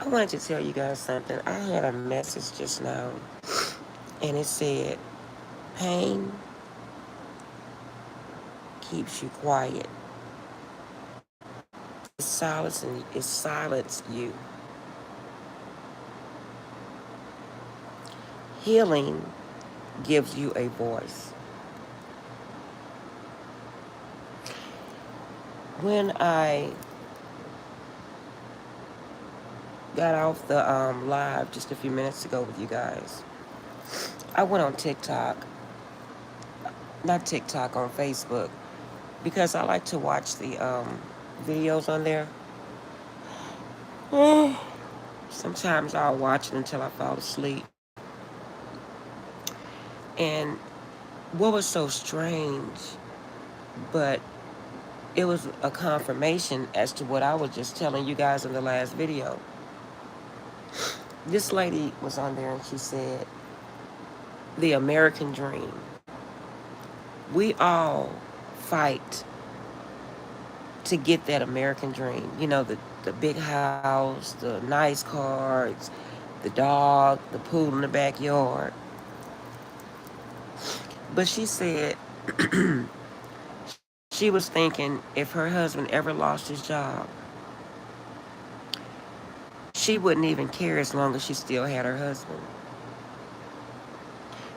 I wanted to tell you guys something. I had a message just now, and it said, pain keeps you quiet. It silences you. Healing gives you a voice. When I got off the live just a few minutes ago with you guys, I went on TikTok, not TikTok, on Facebook, because I like to watch the videos on there. Sometimes I'll watch it until I fall asleep. And what was so strange, but it was a confirmation as to what I was just telling you guys in the last video. This lady was on there and she said, the American dream. We all fight to get that American dream. You know, the big house, the nice cars, the dog, the pool in the backyard. But she said she was thinking if her husband ever lost his job, she wouldn't even care as long as she still had her husband.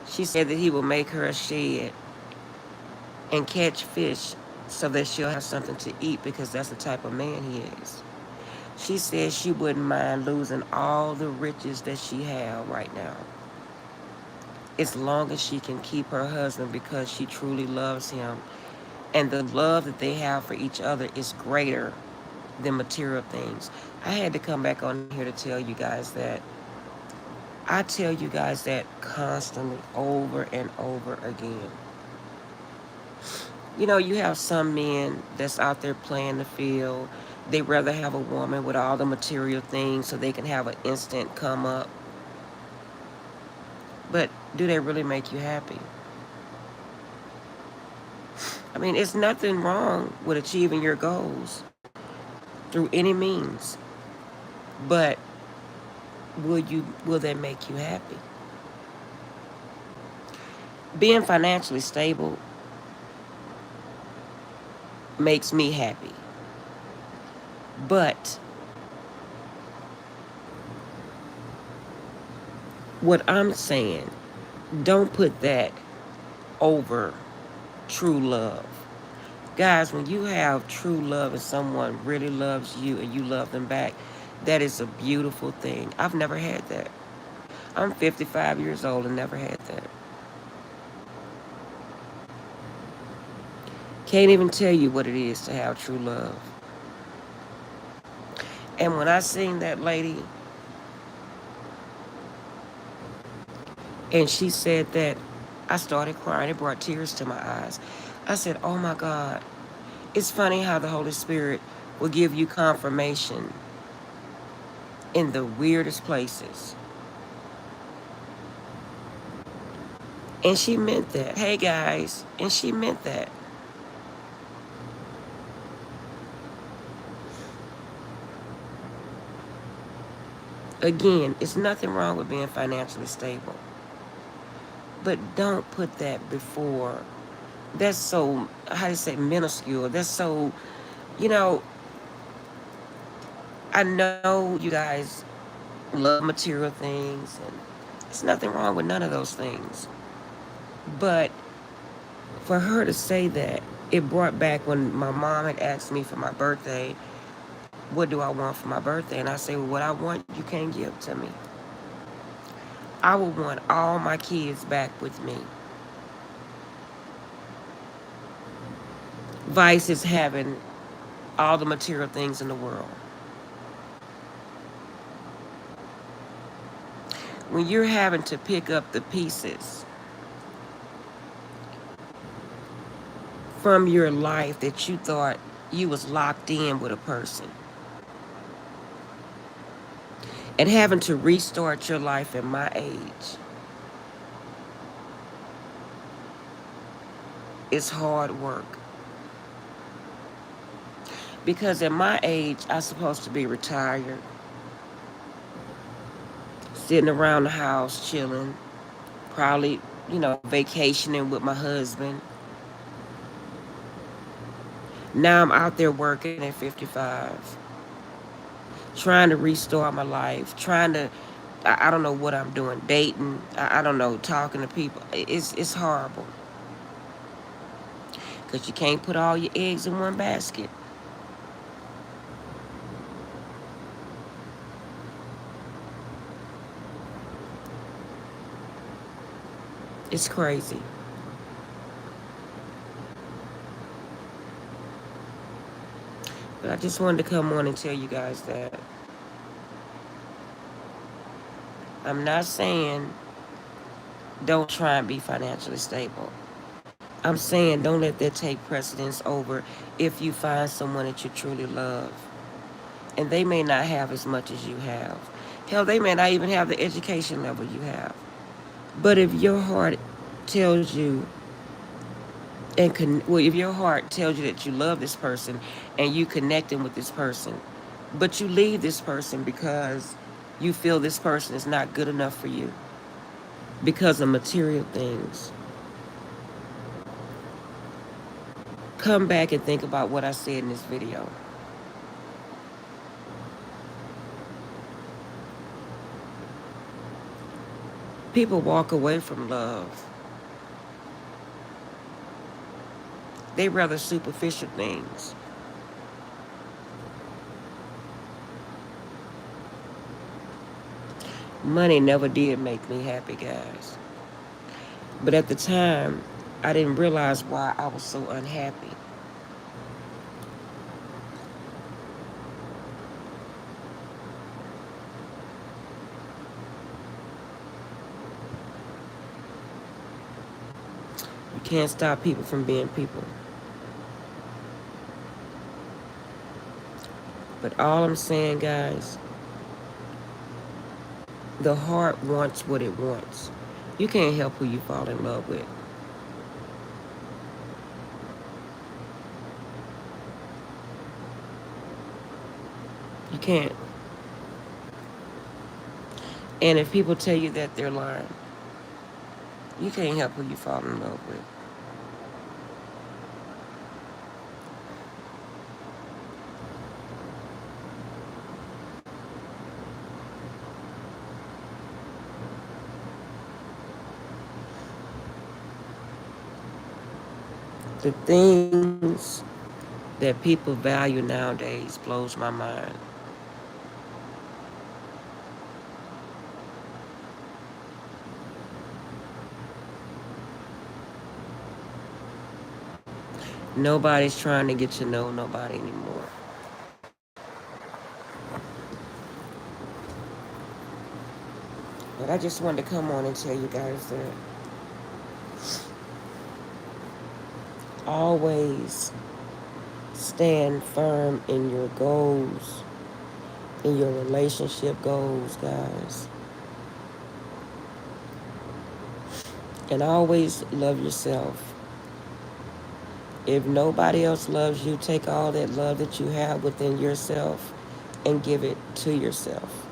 She said that he will make her a shed and catch fish so that she'll have something to eat because that's the type of man he is. She said she wouldn't mind losing all the riches that she has right now as long as she can keep her husband because she truly loves him. And the love that they have for each other is greater than material things. I had to come back on here to tell you guys that. I tell you guys that constantly over and over again. You know, you have some men that's out there playing the field. They rather have a woman with all the material things so they can have an instant come up. But do they really make you happy? I mean, it's nothing wrong with achieving your goals through any means. But will they make you happy? Being financially stable makes me happy. But what I'm saying, don't put that over true love. Guys, when you have true love and someone really loves you and you love them back, that is a beautiful thing. I've never had that. I'm 55 years old and never had that. Can't even tell you what it is to have true love. And when I seen that lady and she said that, I started crying. It brought tears to my eyes. I said, oh my God. It's funny how the Holy Spirit will give you confirmation in the weirdest places. And she meant that. Hey guys. And she meant that. Again, it's nothing wrong with being financially stable. But don't put that before. That's so, how do you say, minuscule. That's so, you know, I know you guys love material things, and there's nothing wrong with none of those things. But for her to say that, it brought back when my mom had asked me for my birthday, what do I want for my birthday? And I say, well, what I want, you can't give to me. I would want all my kids back with me. Vice is having all the material things in the world. When you're having to pick up the pieces from your life that you thought you was locked in with a person, and having to restart your life at my age, it's hard work. Because at my age, I'm supposed to be retired. sitting around the house chilling, probably, vacationing with my husband. Now I'm out there working at 55, trying to restore my life, trying to, I don't know what I'm doing, dating, I don't know, talking to people. It's horrible because you can't put all your eggs in one basket. It's crazy. But I just wanted to come on and tell you guys that I'm not saying don't try and be financially stable. I'm saying don't let that take precedence over if you find someone that you truly love. And they may not have as much as you have. Hell, they may not even have the education level you have. But if your heart tells you, if your heart tells you that you love this person and you connecting with this person, but you leave this person because you feel this person is not good enough for you because of material things, come back and think about what I said in this video. People walk away from love. They rather superficial things. Money never did make me happy, guys. But at the time, I didn't realize why I was so unhappy. You can't stop people from being people. But all I'm saying, guys, the heart wants what it wants. You can't help who you fall in love with. You can't. And if people tell you that, they're lying. You can't help who you fall in love with. The things that people value nowadays blows my mind. Nobody's trying to get to know nobody anymore. But I just wanted to come on and tell you guys that always stand firm in your goals, in your relationship goals, guys. And always love yourself. If nobody else loves you, take all that love that you have within yourself and give it to yourself.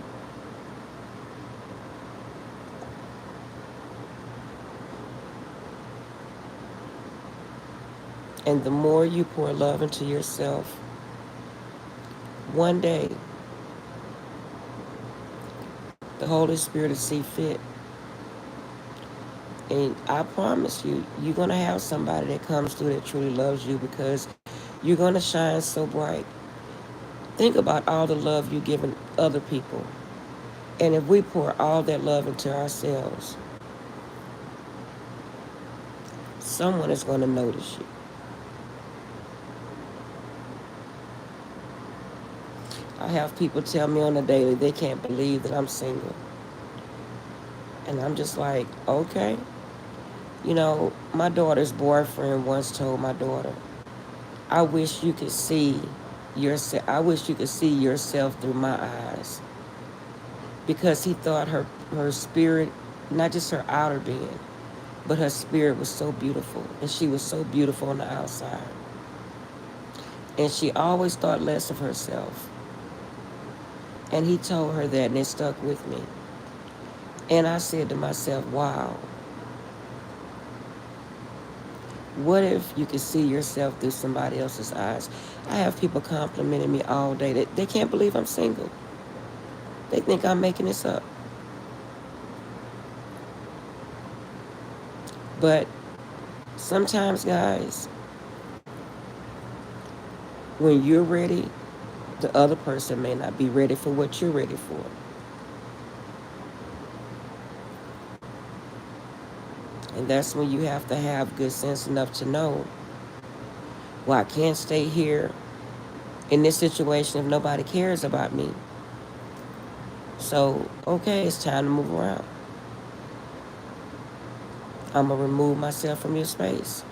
And the more you pour love into yourself, one day the Holy Spirit will see fit. And I promise you, you're going to have somebody that comes through that truly loves you because you're going to shine so bright. Think about all the love you've given other people. And if we pour all that love into ourselves, someone is going to notice you. I have people tell me on a daily they can't believe that I'm single. And I'm just like, okay. My daughter's boyfriend once told my daughter, I wish you could see yourself through my eyes. Because he thought her spirit, not just her outer being, but her spirit was so beautiful. And she was so beautiful on the outside. And she always thought less of herself. And he told her that, and it stuck with me. And I said to myself, wow, what if you could see yourself through somebody else's eyes? I have people complimenting me all day. They can't believe I'm single. They think I'm making this up. But sometimes, guys, when you're ready, the other person may not be ready for what you're ready for. And that's when you have to have good sense enough to know, well, I can't stay here in this situation if nobody cares about me. So, okay, it's time to move around. I'm going to remove myself from your space.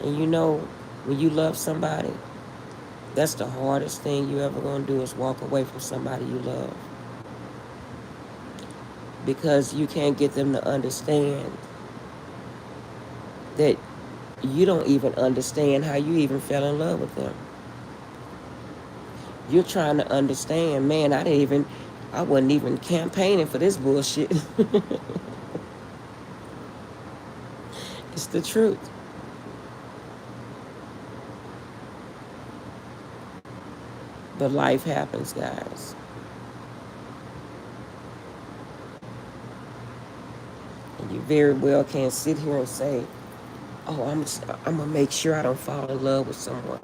And you know, when you love somebody, that's the hardest thing you ever going to do is walk away from somebody you love. Because you can't get them to understand that you don't even understand how you even fell in love with them. You're trying to understand, man, I wasn't even campaigning for this bullshit. It's the truth. But life happens, guys. And you very well can't sit here and say, oh, I'm going to make sure I don't fall in love with someone.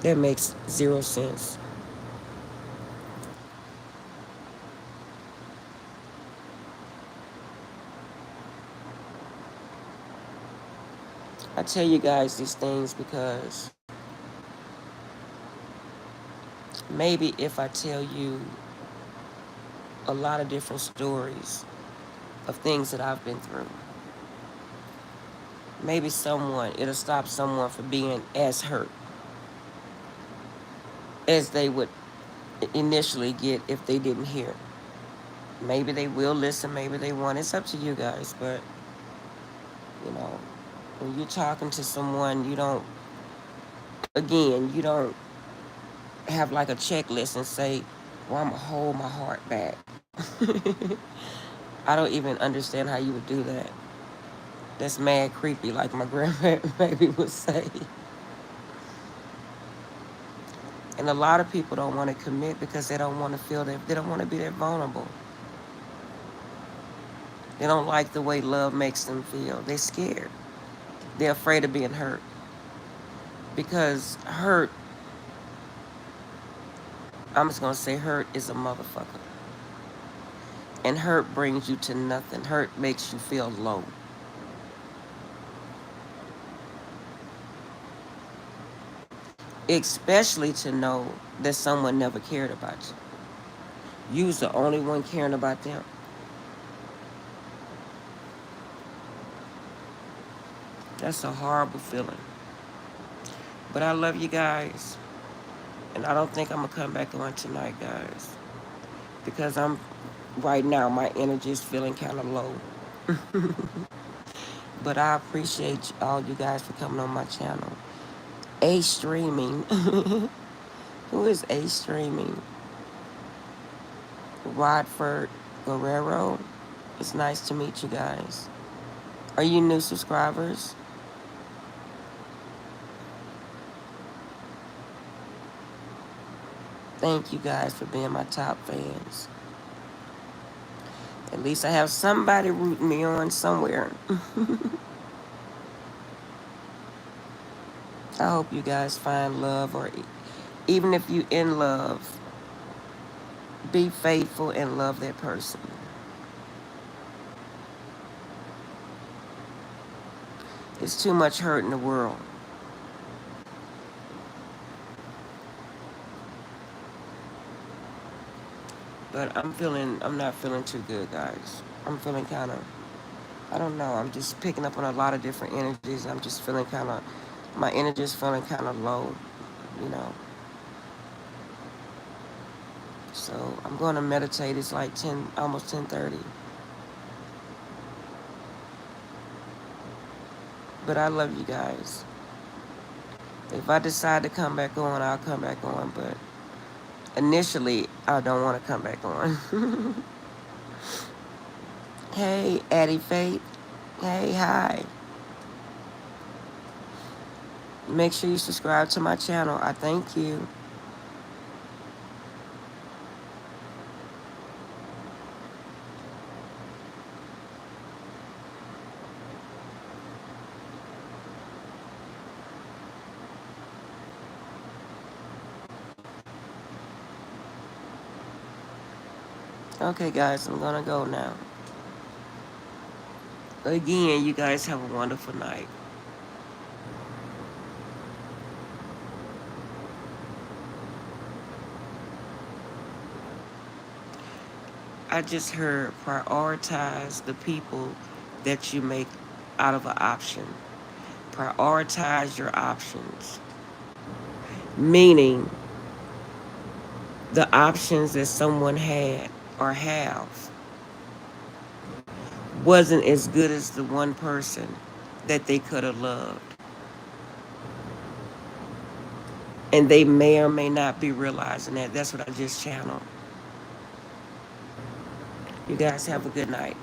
That makes zero sense. I tell you guys these things because maybe if I tell you a lot of different stories of things that I've been through, maybe it'll stop someone from being as hurt as they would initially get if they didn't hear. Maybe they will listen, maybe they won't. It's up to you guys, but you know, when you're talking to someone, you don't have like a checklist and say, well, I'm gonna hold my heart back. I don't even understand how you would do that. That's mad creepy, like my grandbaby would say. And a lot of people don't want to commit because they don't want to feel that, they don't want to be that vulnerable. They don't like the way love makes them feel. They're scared. They're afraid of being hurt. Because hurt, I'm just going to say hurt is a motherfucker. And hurt brings you to nothing. Hurt makes you feel low. Especially to know that someone never cared about you. You was the only one caring about them. That's a horrible feeling. But I love you guys. And I don't think I'm going to come back on tonight, guys. Because right now, my energy is feeling kind of low. But I appreciate all you guys for coming on my channel. A Streaming. Who is A Streaming? Rodford Guerrero. It's nice to meet you guys. Are you new subscribers? Thank you guys for being my top fans. At least I have somebody rooting me on somewhere. I hope you guys find love, or even if you in love, be faithful and love that person. It's too much hurt in the world. But I'm not feeling too good, guys. I'm feeling kind of, I don't know, I'm just picking up on a lot of different energies. I'm just feeling kind of, my energy is feeling kind of low, you know. So I'm going to meditate. It's like almost 10:30. But I love you guys. If I decide to come back on, I'll come back on. But initially, I don't want to come back on. Hey, Addie Faith. Hey, hi. Make sure you subscribe to my channel. I thank you. Okay, guys, I'm gonna go now. Again, you guys have a wonderful night. I just heard prioritize the people that you make out of an option. Prioritize your options. Meaning the options that someone had or have wasn't as good as the one person that they could have loved. And they may or may not be realizing that. That's what I just channeled. You guys have a good night.